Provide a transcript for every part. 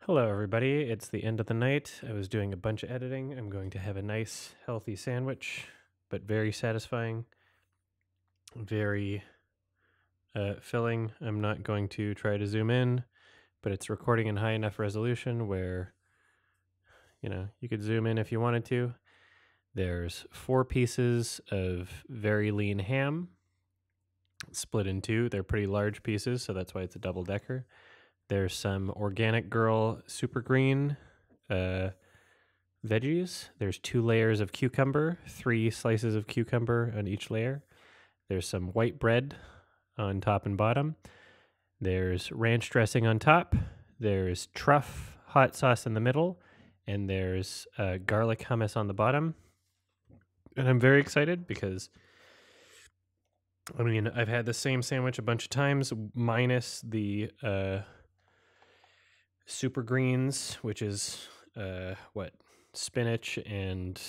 Hello, everybody. It's the end of the night. I was doing a bunch of editing. I'm going to have a nice, healthy sandwich, but very satisfying, very filling. I'm not going to try to zoom in, but it's recording in high enough resolution where, you could zoom in if you wanted to. There's 4 pieces of very lean ham split in two. They're pretty large pieces, so that's why it's a double decker. There's some Organic Girl Super Green veggies. There's 2 layers of cucumber, 3 slices of cucumber on each layer. There's some white bread on top and bottom. There's ranch dressing on top. There's truff hot sauce in the middle. And there's garlic hummus on the bottom. And I'm very excited because, I've had the same sandwich a bunch of times, minus the super greens, which is spinach and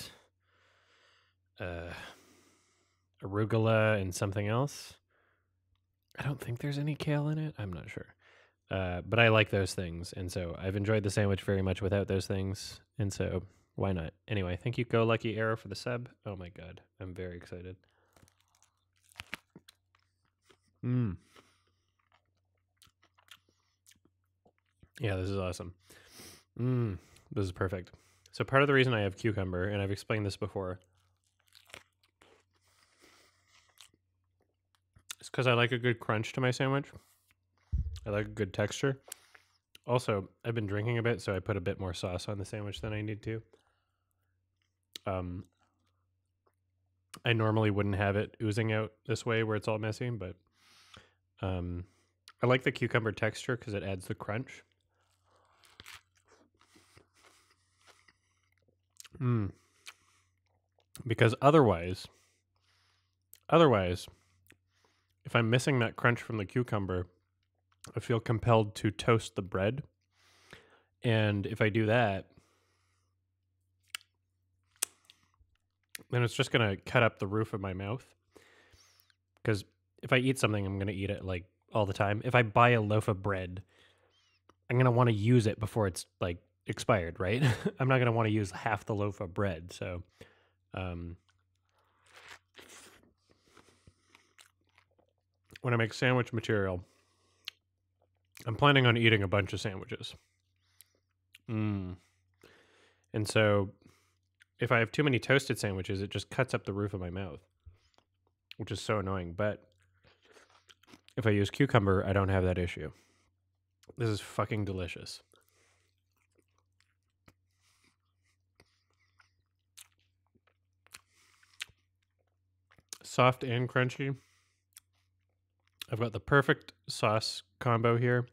arugula and something else. I don't think there's any kale in it. I'm not sure. But I like those things. And so I've enjoyed the sandwich very much without those things. And so why not? Anyway, thank you, Go Lucky Arrow, for the sub. Oh my God. I'm very excited. Yeah, this is awesome. This is perfect. So part of the reason I have cucumber, and I've explained this before, is because I like a good crunch to my sandwich. I like a good texture. Also, I've been drinking a bit, so I put a bit more sauce on the sandwich than I need to. I normally wouldn't have it oozing out this way where it's all messy, but I like the cucumber texture because it adds the crunch. Because otherwise, if I'm missing that crunch from the cucumber, I feel compelled to toast the bread. And if I do that, then it's just going to cut up the roof of my mouth. Because if I eat something, I'm going to eat it like all the time. If I buy a loaf of bread, I'm going to want to use it before it's like expired, right? I'm not going to want to use half the loaf of bread. So, when I make sandwich material, I'm planning on eating a bunch of sandwiches. And so if I have too many toasted sandwiches, it just cuts up the roof of my mouth, which is so annoying. But if I use cucumber, I don't have that issue. This is fucking delicious. Soft and crunchy. I've got the perfect sauce combo here.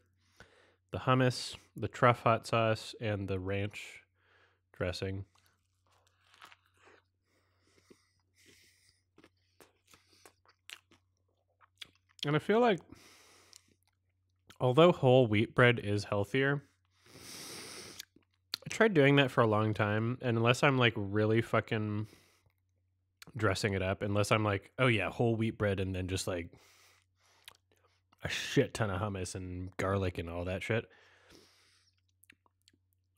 The hummus, the truff hot sauce, and the ranch dressing. And I feel like, although whole wheat bread is healthier, I tried doing that for a long time, and unless I'm like really fucking dressing it up, unless I'm like, oh yeah, whole wheat bread and then just like a shit ton of hummus and garlic and all that shit,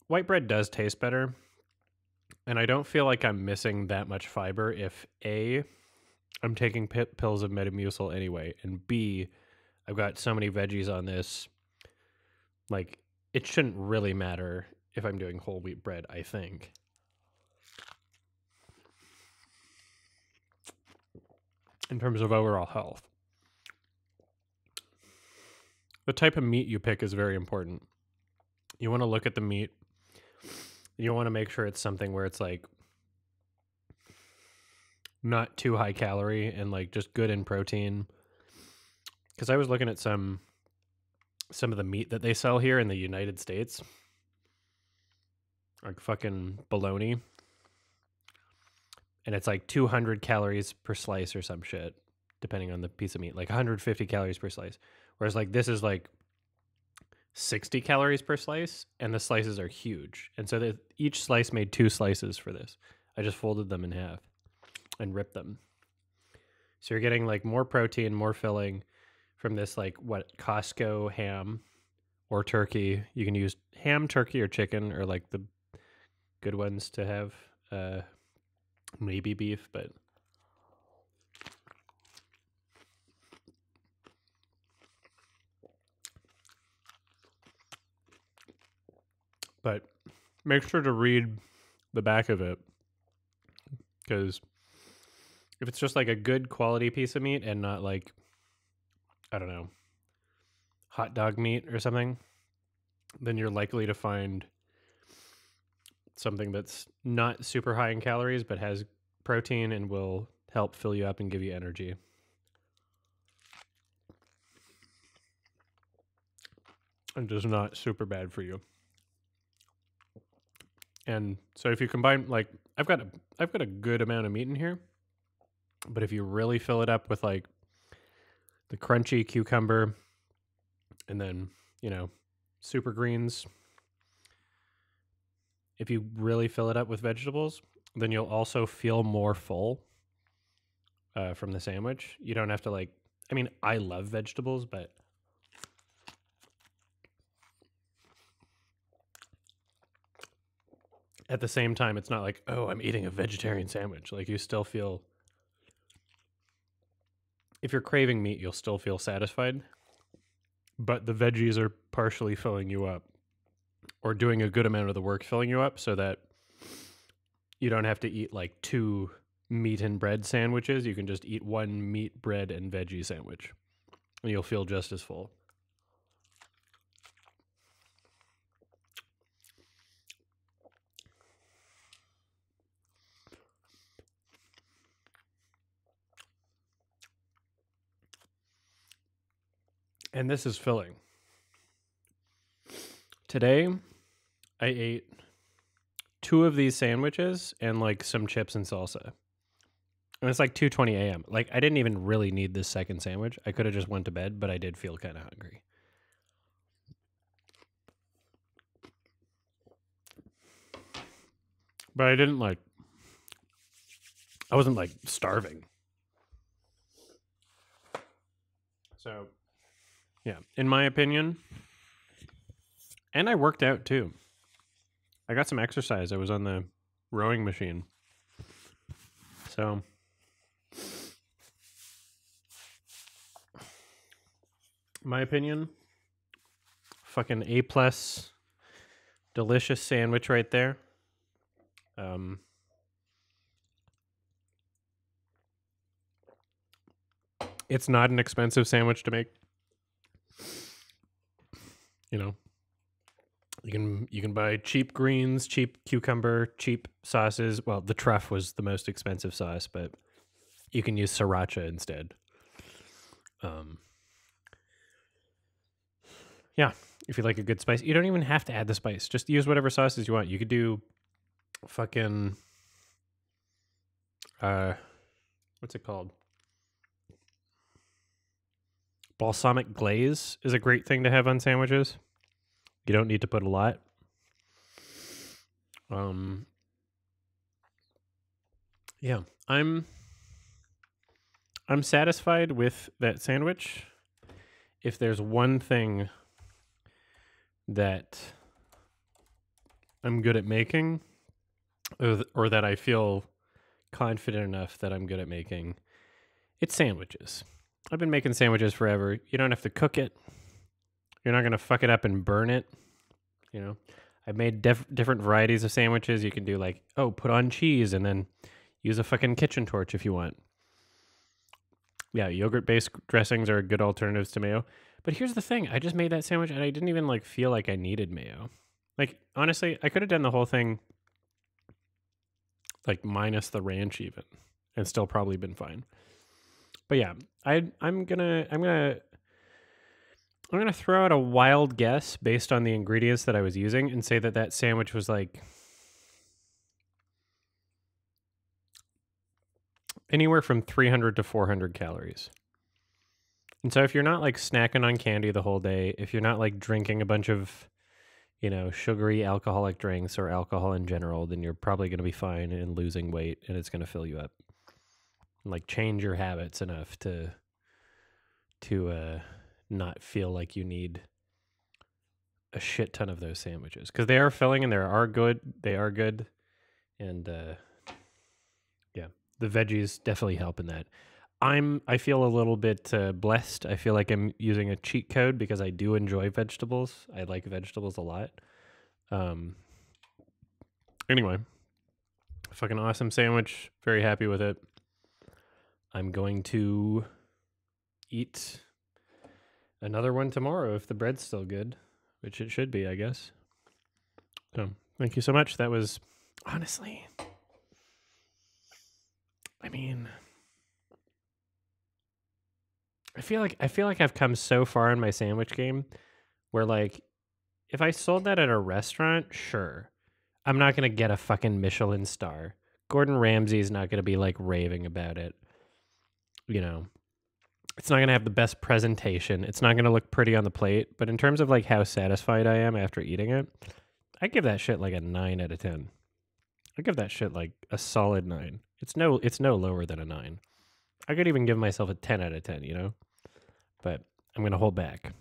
white bread does taste better. And I don't feel like I'm missing that much fiber if A, I'm taking pills of Metamucil anyway, and B, I've got so many veggies on this. Like, it shouldn't really matter if I'm doing whole wheat bread, I think. In terms of overall health. The type of meat you pick is very important. You want to look at the meat. You want to make sure it's something where it's like not too high calorie and like just good in protein. Because I was looking at some of the meat that they sell here in the United States, like fucking bologna, and it's like 200 calories per slice or some shit, depending on the piece of meat, like 150 calories per slice. Whereas like this is like 60 calories per slice, and the slices are huge. And so each slice made 2 slices for this. I just folded them in half and ripped them. So you're getting like more protein, more filling from this like Costco ham, or turkey. You can use ham, turkey, or chicken, or like the good ones to have. Maybe beef, but make sure to read the back of it, because if it's just like a good quality piece of meat and not like, I don't know, hot dog meat or something, then you're likely to find something that's not super high in calories but has protein and will help fill you up and give you energy. And just not super bad for you. And so if you combine, like, I've got a good amount of meat in here, but if you really fill it up with like the crunchy cucumber and then, super greens, if you really fill it up with vegetables, then you'll also feel more full from the sandwich. You don't have to like, I mean, I love vegetables, but at the same time, it's not like, oh, I'm eating a vegetarian sandwich. Like, you still feel, if you're craving meat, you'll still feel satisfied, but the veggies are partially filling you up or doing a good amount of the work filling you up so that you don't have to eat like 2 meat and bread sandwiches. You can just eat 1 meat, bread, and veggie sandwich, and you'll feel just as full. And this is filling. Today, I ate 2 of these sandwiches and like some chips and salsa. And it's like 2:20 a.m. Like, I didn't even really need this second sandwich. I could have just went to bed, but I did feel kind of hungry. But I wasn't like starving. So, yeah, in my opinion, and I worked out too. I got some exercise. I was on the rowing machine. So, my opinion, fucking A+, delicious sandwich right there. It's not an expensive sandwich to make. You can buy cheap greens, cheap cucumber, cheap sauces. Well, the truff was the most expensive sauce, but you can use sriracha instead. Yeah, if you like a good spice, you don't even have to add the spice. Just use whatever sauces you want. You could do fucking what's it called? Balsamic glaze is a great thing to have on sandwiches. You don't need to put a lot. Yeah, I'm satisfied with that sandwich. If there's one thing that I'm good at making, or that I feel confident enough that I'm good at making, it's sandwiches. I've been making sandwiches forever. You don't have to cook it. You're not going to fuck it up and burn it. I've made different varieties of sandwiches. You can do like, put on cheese and then use a fucking kitchen torch if you want. Yeah, yogurt-based dressings are good alternatives to mayo. But here's the thing. I just made that sandwich and I didn't even like feel like I needed mayo. Like, honestly, I could have done the whole thing like minus the ranch even and still probably been fine. But yeah, I'm gonna throw out a wild guess based on the ingredients that I was using and say that sandwich was like anywhere from 300 to 400 calories. And so if you're not like snacking on candy the whole day, if you're not like drinking a bunch of, sugary alcoholic drinks or alcohol in general, then you're probably going to be fine and losing weight and it's going to fill you up. And like change your habits enough to not feel like you need a shit ton of those sandwiches because they are filling and they are good. They are good. And yeah, the veggies definitely help in that. I feel a little bit blessed. I feel like I'm using a cheat code because I do enjoy vegetables. I like vegetables a lot. Anyway, fucking awesome sandwich. Very happy with it. I'm going to eat another one tomorrow if the bread's still good, which it should be, I guess. So thank you so much. That was honestly, I mean, I feel like I've come so far in my sandwich game where like if I sold that at a restaurant, sure. I'm not going to get a fucking Michelin star. Gordon Ramsay's not going to be like raving about it. You know, it's not going to have the best presentation. It's not going to look pretty on the plate, but in terms of like how satisfied I am after eating it, I give that shit like a 9 out of 10. I give that shit like a solid 9. It's no lower than a 9. I could even give myself a 10 out of 10, you know? But I'm going to hold back.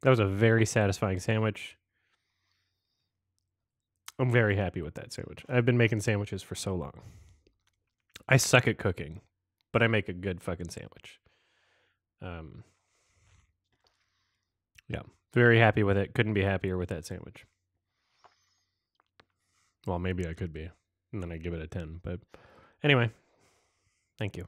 That was a very satisfying sandwich. I'm very happy with that sandwich. I've been making sandwiches for so long. I suck at cooking, but I make a good fucking sandwich. Yeah, very happy with it. Couldn't be happier with that sandwich. Well, maybe I could be, and then I give it a 10. But anyway, thank you.